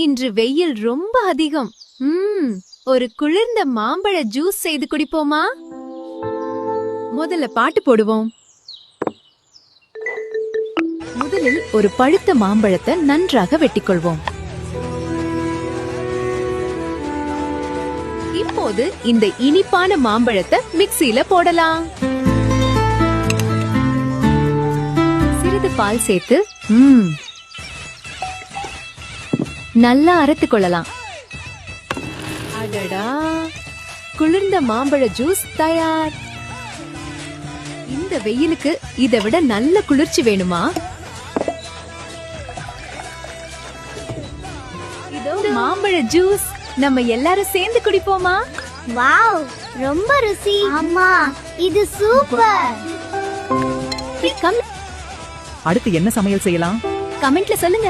இன்று வெயில் ரொம்ப அதிகம். ஒரு குளிர்ந்த மாம்பழ ஜூஸ் செய்து குடிப்போமா? முதல்ல பாட்டு போடுவோம். முதலில் ஒரு பழுத்த மாம்பழத்தை நன்றாக வெட்டிக்கொள்வோம். இப்போது இந்த இனிப்பான மாம்பழத்தை மிக்ஸியில போடலாம். சிறிது பால் சேர்த்து நல்லா அரைத்துக் கொள்ளலாம். அடடா, குளிர்ந்த மாம்பழ ஜூஸ் தயார். இந்த வெயிலுக்கு இதை விட நல்ல குளிர்ச்சி வேணுமா? இதோ மாம்பழ ஜூஸ். நம்ம எல்லாரும் சேர்ந்து குடிப்போமா? வாவ், ரொம்ப ருசி. அம்மா, இது சூப்பர். அடுத்து என்ன சமையல் செய்யலாம்? கமெண்ட்ல சொல்லுங்க.